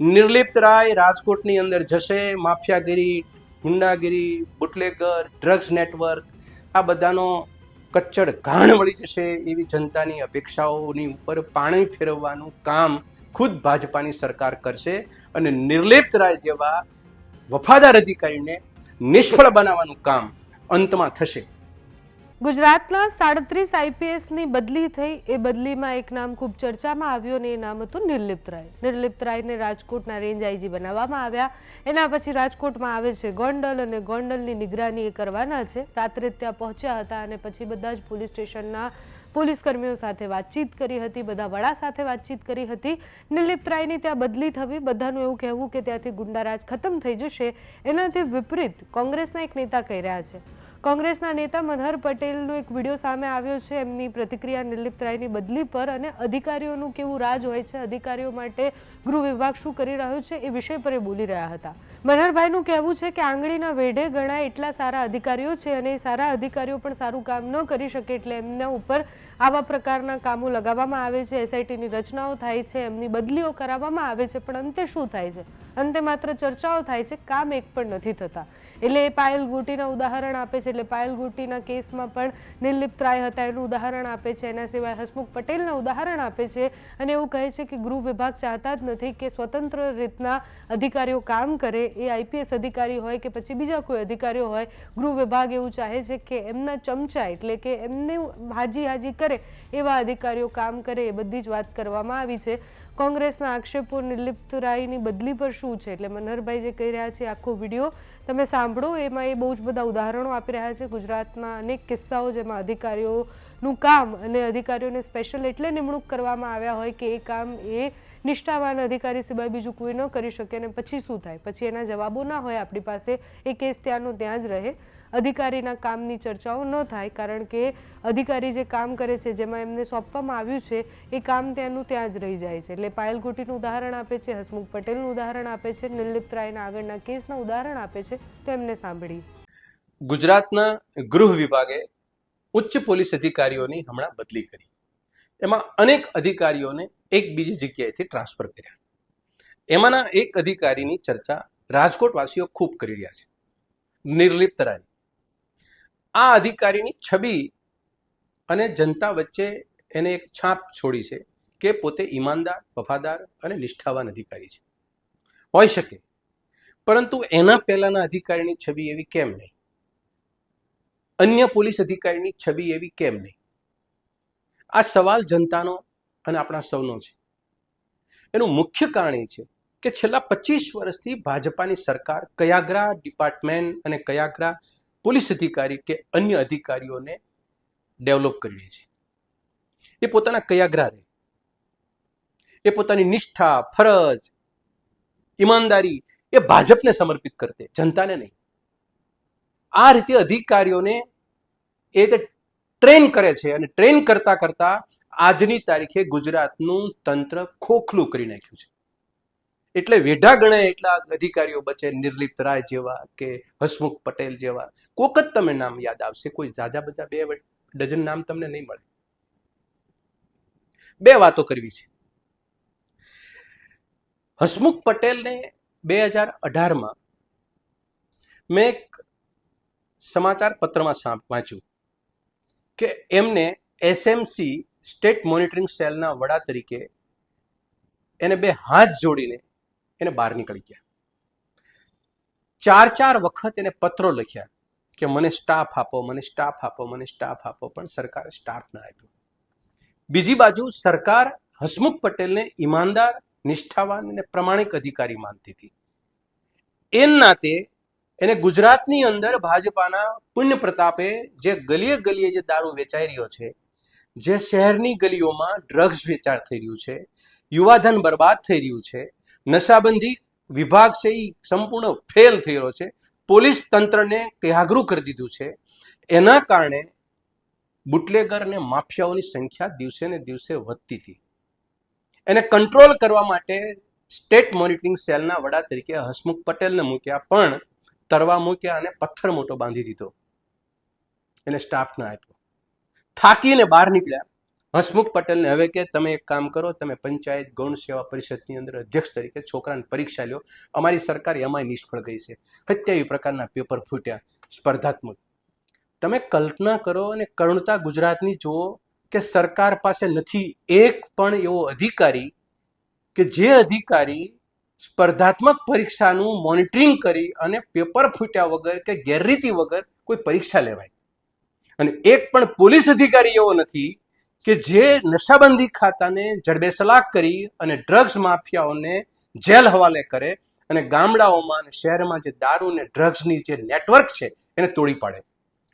નિર્લિપ્ત રાય રાજકોટની અંદર જશે, માફિયાગીરી, ગુંડાગીરી, બુટલેગર, ડ્રગ્સ નેટવર્ક, આ બધાનો કચ્ચડ ઘાણ મળી જશે એવી જનતાની અપેક્ષાઓની ઉપર પાણી ફેરવવાનું કામ ખુદ ભાજપાની સરકાર કરશે અને નિર્લિપ્ત રાય જેવા વફાદાર અધિકારીને નિષ્ફળ બનાવવાનું કામ અંતમાં થશે. ગુજરાતના 37 આઈપીએસની બદલી થઈ. એ બદલીમાં એક નામ ખૂબ ચર્ચામાં આવ્યું અને એ નામ હતું નિર્લિપ્ત રાય. નિર્લિપ્ત રાયને રાજકોટના રેન્જ આઈજી બનાવવામાં આવ્યા. એના પછી રાજકોટમાં આવે છે ગોંડલ અને ગોંડલની નિગરાની એ કરવાના છે. રાત્રે ત્યાં પહોંચ્યા હતા અને પછી બધા જ પોલીસ સ્ટેશનના પોલીસ કર્મીઓ સાથે વાતચીત કરી હતી, બધા વડા સાથે વાતચીત કરી હતી. નિર્લિપ્ત રાયની ત્યાં બદલી થવી, બધાનું એવું કહેવું કે ત્યાંથી ગુંડારાજ ખતમ થઈ જશે. એનાથી વિપરીત કોંગ્રેસના એક નેતા કહી રહ્યા છે. કોંગ્રેસના નેતા મનહર પટેલનો એક વિડીયો સામે આવ્યો છે એમની પ્રતિક્રિયા નિર્લિપ્ત રાયની બદલી પર અને અધિકારીઓનું કેવું રાજ હોય છે, અધિકારીઓ માટે ગૃહ વિભાગ શું કરી રહ્યો છે એ વિષય પર એ બોલી રહ્યા હતા. મનહરભાઈનું કહેવું છે કે આંગળીના વેઢે ગણાય એટલા સારા અધિકારીઓ છે અને એ સારા અધિકારીઓ પણ સારું કામ ન કરી શકે એટલે એમના ઉપર આવા પ્રકારના કામો લગાવવામાં આવે છે, એસઆઈટીની રચનાઓ થાય છે, એમની બદલીઓ કરાવવામાં આવે છે, પણ અંતે શું થાય છે? અંતે માત્ર ચર્ચાઓ થાય છે, કામ એક પણ નથી થતા. એટલે એ પાયલ ગોટીના ઉદાહરણ આપે છે. એટલે પાયલ ગોટીના કેસમાં પણ નિર્લિપ્ત રાય હતા એનું ઉદાહરણ આપે છે. એના સિવાય હસમુખ પટેલના ઉદાહરણ આપે છે અને એવું કહે છે કે ગૃહ વિભાગ ચાહતા જ નથી કે સ્વતંત્ર રીતના અધિકારીઓ કામ કરે. એ આઈપીએસ અધિકારી હોય કે પછી બીજા કોઈ અધિકારીઓ હોય, ગૃહ વિભાગ એવું ચાહે છે કે એમના ચમચા એટલે કે એમને હાજી કરે એવા અધિકારીઓ કામ કરે. એ બધી જ વાત કરવામાં આવી છે. કોંગ્રેસના આક્ષેપો નિર્લિપ્ત રાયની બદલી પર શું છે એટલે મનહરભાઈ જે કહી રહ્યા છે આખો વિડીયો તમે સાંભળો. એમાં એ બહુ જ બધા ઉદાહરણો આપી રહ્યા છે ગુજરાતના અનેક કિસ્સાઓ જેમાં અધિકારીઓનું કામ અને અધિકારીઓને સ્પેશિયલ એટલે નિમણૂક કરવામાં આવ્યા હોય કે એ કામ એ નિષ્ઠાવાન અધિકારી સિવાય બીજું કોઈ ન કરી શકે અને પછી શું થાય, પછી એના જવાબો ના હોય આપણી પાસે, એ કેસ ત્યાંનો ત્યાં જ રહે. અધિકારીના કામની ચર્ચાઓ ન થાય કારણ કે અધિકારી જે કામ કરે છે જેમાં એમને સોંપવામાં આવ્યું છે એ કામ ત્યાંનું ત્યાં જ રહી જાય છે. એટલે પાયલ ગોટીનું ઉદાહરણ આપે છે, હસમુખ પટેલનું ઉદાહરણ આપે છે, નિર્લિપ્ત રાયના આગળના કેસના ઉદાહરણ આપે છે. તો એમને સાંભળી. ગુજરાતના ગૃહ વિભાગે ઉચ્ચ પોલીસ અધિકારીઓની હમણાં બદલી કરી. એમાં અનેક અધિકારીઓને એક બીજી જગ્યાએથી ટ્રાન્સફર કર્યા. એમાંના એક અધિકારીની ચર્ચા રાજકોટવાસીઓ ખૂબ કરી રહ્યા છે, નિર્લિપ્ત રાય. આ અધિકારીની છબી અને જનતા વચ્ચે એને એક છાપ છોડી છે કે પોતે ઈમાનદાર, વફાદાર અને નિષ્ઠાવાન અધિકારી છે. હોઈ શકે, પરંતુ એના પહેલાના અધિકારીની છબી એવી કેમ નહીં? અન્ય પોલીસ અધિકારીની છબી એવી કેમ નહીં? આ સવાલ જનતાનો અને આપણા સૌનો છે. એનું મુખ્ય કારણ એ છે કે છેલ્લા 25 વર્ષથી ભાજપાની સરકાર કયાગ્રા ડિપાર્ટમેન્ટ અને કયાગ્રા પોલીસ અધિકારી કે અન્ય અધિકારીઓને ડેવલપ કરી રહી છે. એ પોતાના કયાગ્રા રહે, એ પોતાની નિષ્ઠા, ફરજ, ઈમાનદારી એ ભાજપને સમર્પિત કરતે, જનતાને નહીં. આ રીતે અધિકારીઓને એ ટ્રેન કરે છે અને ટ્રેન કરતા કરતા આજની તારીખે ગુજરાતનું તંત્ર ખોખલું કરી નાખ્યું છે. એટલે વેઢા ગણાય એટલા અધિકારીઓ બચે, નિર્લિપ્ત રાય જેવા કે હસમુખ પટેલ જેવા. કોક જ તમે નામ યાદ આવશે, કોઈ જાજા બધા 2 ડઝન નામ તમને નહીં મળે. 2 વાતો કરવી છે. હસમુખ પટેલને 2018માં મેં એક સમાચાર પત્રમાં વાંચ્યું કે એમને એસએમસી સ્ટેટ મોનિટરિંગ સેલના વડા તરીકે એને 2 હાથ જોડીને એને બહાર નીકળી ગયા. 4 વખત એને પત્રો લખ્યા કે મને સ્ટાફ આપો, મને સ્ટાફ આપો, મને સ્ટાફ આપો, પણ સરકારે સ્ટાફ ના આપ્યો. બીજી બાજુ સરકાર હસમુખ પટેલને ઈમાનદાર, નિષ્ઠાવાન અને પ્રમાણિક અધિકારી માનતી હતી. એન નાતે એને ગુજરાતની અંદર ભાજપાના પુણ્ય પ્રતાપે જે ગલીએ ગલીએ જે દારૂ વેચાઈ રહ્યો છે, જે શહેરની ગલીઓમાં ડ્રગ્સ વેચાણ થઈ રહ્યું છે, યુવાધન બરબાદ થઈ રહ્યું છે, નશાબંધી વિભાગ છે એ સંપૂર્ણ ફેલ થઈ રહ્યો છે, પોલીસ તંત્રને કયાગરું કરી દીધું છે. એના કારણે બુટલેગર અને માફિયાઓની સંખ્યા દિવસે ને દિવસે વધતી હતી. એને કંટ્રોલ કરવા માટે સ્ટેટ મોનિટરિંગ સેલના વડા તરીકે હસમુખ પટેલને મૂક્યા, પણ તરવા મૂક્યા અને પથ્થર મોટો બાંધી દીધો. એને સ્ટાફ ના આપ્યો. થાકીને બહાર નીકળ્યા હસમુખ પટેલને હવે કે તમે એક કામ કરો, તમે પંચાયત ગૌણ સેવા પરિષદની અંદર અધ્યક્ષ તરીકે છોકરાને પરીક્ષા લ્યો. અમારી સરકાર એમાંય નિષ્ફળ ગઈ છે. 27 પ્રકારના પેપર ફૂટ્યા સ્પર્ધાત્મક. તમે કલ્પના કરો અને કરુણતા ગુજરાતની જુઓ કે સરકાર પાસે નથી એક પણ એવો અધિકારી કે જે અધિકારી સ્પર્ધાત્મક પરીક્ષાનું મોનિટરિંગ કરી અને પેપર ફૂટ્યા વગર કે ગેરરીતિ વગર કોઈ પરીક્ષા લેવાય. અને એક પણ પોલીસ અધિકારી એવો નથી કે જે નશાબંધી ખાતાને જડબેસલાક કરી અને ડ્રગ્સ માફિયાઓને જેલ હવાલે કરે અને ગામડાઓમાં અને શહેરમાં જે દારૂ અને ડ્રગ્સની જે નેટવર્ક છે એને તોડી પાડે.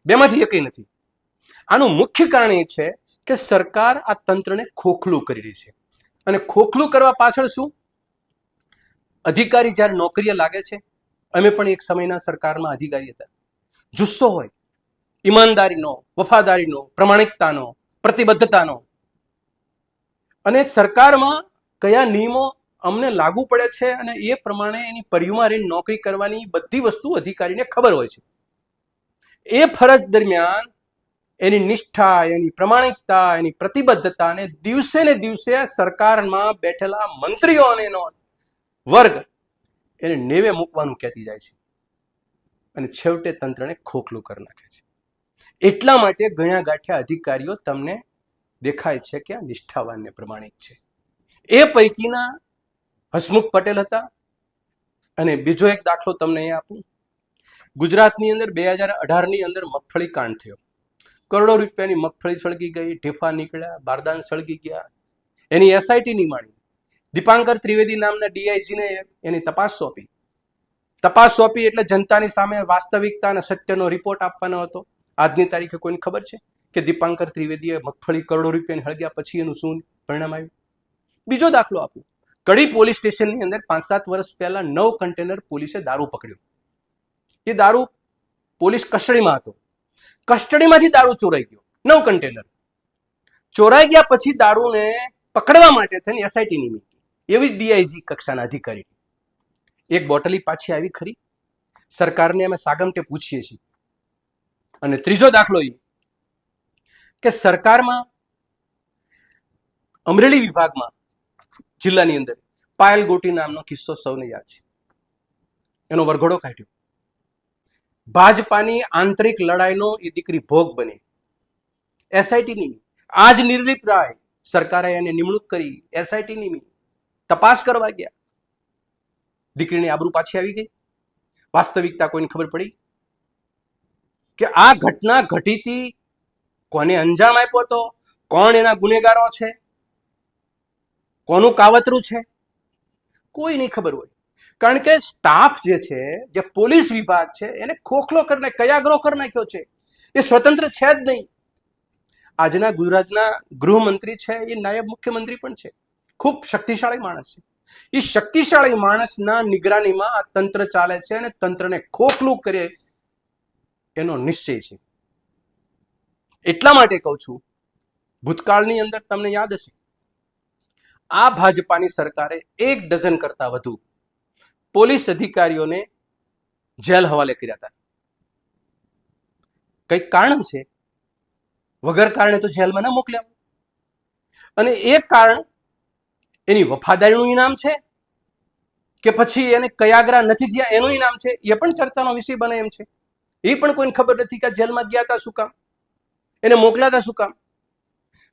બેમાંથી એકય નથી. આનું મુખ્ય કારણ એ છે કે સરકાર આ તંત્રને ખોખલું કરી રહી છે. અને ખોખલું કરવા પાછળ શું? અધિકારી જ્યારે નોકરીએ લાગે છે, અમે પણ એક સમયના સરકારમાં અધિકારી હતા, જુસ્સો હોય, ઈમાનદારીનો, વફાદારીનો, પ્રમાણિકતાનો, પ્રતિબદ્ધતાનો, અને સરકારમાં કયા નિયમો અમને લાગુ પડે છે અને એ પ્રમાણે એની પરિયુમાં રહીને નોકરી કરવાની બધી વસ્તુ અધિકારીને ખબર હોય છે. એ ફરજ દરમિયાન એની નિષ્ઠા, એની પ્રમાણિકતા, એની પ્રતિબદ્ધતા અને દિવસે ને દિવસે સરકારમાં બેઠેલા મંત્રીઓ અને એનો વર્ગ એને નેવે મૂકવાનું કહેતી જાય છે અને છેવટે તંત્રને ખોખલું કરી નાખે છે. એટલા માટે ગણ્યા ગાંઠ્યા અધિકારીઓ તમને દેખાય છે કે આ નિષ્ઠાવાન ને પ્રમાણિક છે. એ પૈકીના હસમુખ પટેલ હતા. અને બીજો એક દાખલો તમને અહીંયા આપું. ગુજરાતની અંદર 2018ની અંદર મગફળી કાંડ થયો. કરોડો રૂપિયાની મગફળી સળગી ગઈ, ઢેફા નીકળ્યા, બારદાન સળગી ગયા. એની SIT ની માંડી. દીપાંકર ત્રિવેદી નામના DIGને એની તપાસ સોંપી. તપાસ સોંપી એટલે જનતાની સામે વાસ્તવિકતા અને સત્યનો રિપોર્ટ આપવાનો હતો. આજની તારીખે કોઈને ખબર છે કે દીપાંકર ત્રિવેદીએ મગફળી કરોડો રૂપિયાની હળગ્યા પછી એનું શું પરિણામ આવ્યું? બીજો દાખલો આપું. કડી પોલીસ સ્ટેશનની અંદર 5-7 વર્ષ પહેલા 9 કન્ટેનર પોલીસે દારૂ પકડ્યો. એ દારૂ પોલીસ કસ્ટડીમાં હતો. કસ્ટડીમાંથી દારૂ ચોરાઈ ગયો. 9 કન્ટેનર ચોરાઈ ગયા પછી દારૂને પકડવા માટે થઈને SIT નિમી. એવી DIG કક્ષાના અધિકારી. એક બોટલી પાછી આવી ખરી? સરકારને અમે સાગમટે પૂછીએ છીએ. અને ત્રીજો દાખલો એ કે સરકારમાં અમરેલી વિભાગમાં જિલ્લાની અંદર પાયલ ગોટી નામનો કિસ્સો સૌને યાદ છે. એનો વરઘોડો કાઢ્યો. ભાજપાની આંતરિક લડાઈનો એ દીકરી ભોગ બની. SIT નિમી. આજ નિર્લિપ્ત રાય સરકારે એને નિમણૂક કરી. SIT નિમી. તપાસ કરવા ગયા. દીકરીની આબરૂ પાછી આવી ગઈ. વાસ્તવિકતા કોઈને ખબર પડી કે આ ઘટના ઘટીતી, કોને અંજામ આપ્યો હતો, કોણ એના ગુનેગારો છે, કોનું કાવતરું છે, કોઈ નહીં ખબર હોય. કારણ કે સ્ટાફ જે છે, જે પોલીસ વિભાગ છે, એને ખોખલો કરીને કયાગ્રો કરી નાખ્યો છે. એ સ્વતંત્ર છે જ નહીં. આજના ગુજરાતના ગૃહમંત્રી છે, એ નાયબ મુખ્યમંત્રી પણ છે. ખૂબ શક્તિશાળી માણસ છે. એ શક્તિશાળી માણસના નિગરાનીમાં આ તંત્ર ચાલે છે અને તંત્રને ખોખલું કરે એનો નિશ્ચય છે. એટલા માટે કહું છું, ભૂતકાળની અંદર તમને યાદ હશે, આ ભાજપાની સરકારે 1 ડઝન કરતા વધુ પોલીસ અધિકારીઓને જેલ હવાલે કર્યા હતા. કંઈક કારણ છે. વગર કારણે તો જેલમાં ન મોકલ્યા. અને એ કારણ એની વફાદારીનું ઇનામ છે કે પછી એને કયાગ્રા નથી થયા એનું ઇનામ છે, એ પણ ચર્ચાનો વિષય બને એમ છે. એ પણ કોઈને ખબર નથી કે જેલમાં ગયા હતા શું કામ, એને મોકલ્યા હતા શું કામ.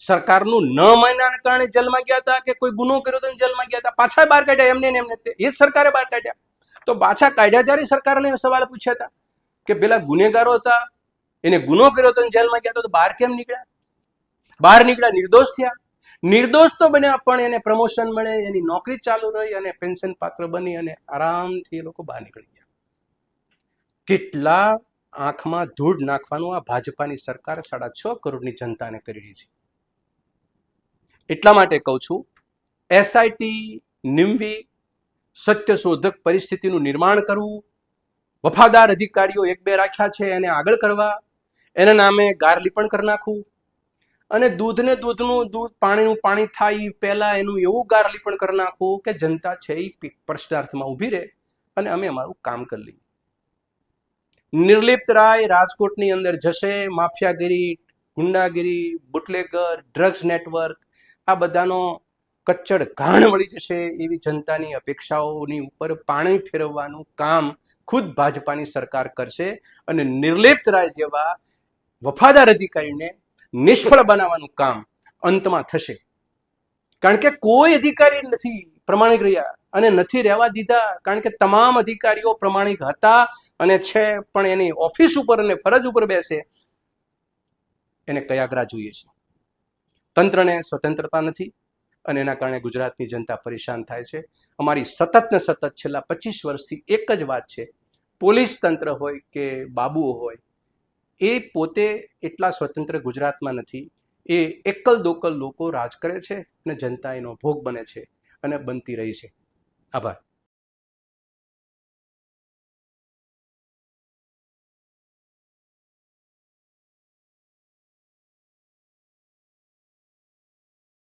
સરકારનું ન માન્યાને કારણે જેલમાં ગયા હતા કે કોઈ ગુનો કર્યો તો જેલમાં ગયા હતા. પાછા બહાર કાઢ્યા એમને એમને. એ જ સરકારે બહાર કાઢ્યા. તો પાછા કાઢ્યા ત્યારે સરકારને સવાલ પૂછ્યા હતા કે પેલા ગુનેગારો હતા, એને ગુનો કર્યો તો જેલમાં ગયા તો બહાર કેમ નીકળ્યા? બહાર નીકળ્યા, નિર્દોષ થયા. નિર્દોષ તો બન્યા પણ એને પ્રમોશન મળે, એની નોકરી ચાલુ રહી અને પેન્શન પાત્ર બની અને આરામથી એ લોકો બહાર નીકળી ગયા. કેટલા આંખમાં ધૂળ નાખવાનું આ ભાજપાની સરકાર 6.5 કરોડની જનતાને કરી રહી છે. એટલા માટે કહું છું, SIT નિમવી, સત્યશોધક પરિસ્થિતિનું નિર્માણ કરવું, વફાદાર અધિકારીઓ 1-2 રાખ્યા છે એને આગળ કરવા, એના નામે ગારલીપણ કરી નાખવું, અને દૂધને દૂધનું દૂધ, પાણીનું પાણી થાય એ પહેલા એનું એવું ગારલીપણ કરી નાખવું કે જનતા છે એ પ્રશ્નાર્થમાં ઊભી રહે અને અમે અમારું કામ કરી લઈએ. નિર્લિપ્ત રાય રાજકોટની અંદર જશે, માફિયાગીરી ગુંડાગીરી, બુટલેગર, ડ્રગ્સ નેટવર્ક, આ બધાનો કચ્ચડ ઘાણ મળી જશે એવી જનતાની અપેક્ષાઓની ઉપર પાણી ફેરવવાનું કામ ખુદ ભાજપાની સરકાર કરશે અને નિર્લિપ્ત રાય જેવા વફાદાર અધિકારીને નિષ્ફળ બનાવવાનું કામ અંતમાં થશે. કારણ કે કોઈ અધિકારી નથી પ્રમાણિક રહ્યા અને નથી રહેવા દીધા, કારણ કે તમામ અધિકારીઓ પ્રમાણિક હતા અને છે, પણ એની ઓફિસ ઉપર અને ફરજ ઉપર બેસે એને કયાગ્રા જોઈએ છે. તંત્રને સ્વતંત્રતા નથી અને એના કારણે ગુજરાતની જનતા પરેશાન થાય છે. અમારી સતત ને સતત છેલ્લા 25 વર્ષથી એક જ વાત છે, પોલીસ તંત્ર હોય કે બાબુઓ હોય, એ પોતે એટલા સ્વતંત્ર ગુજરાતમાં નથી. એ એકલ દોકલ લોકો રાજ કરે છે અને જનતા એનો ભોગ બને છે અને બનતી રહી છે. આભાર.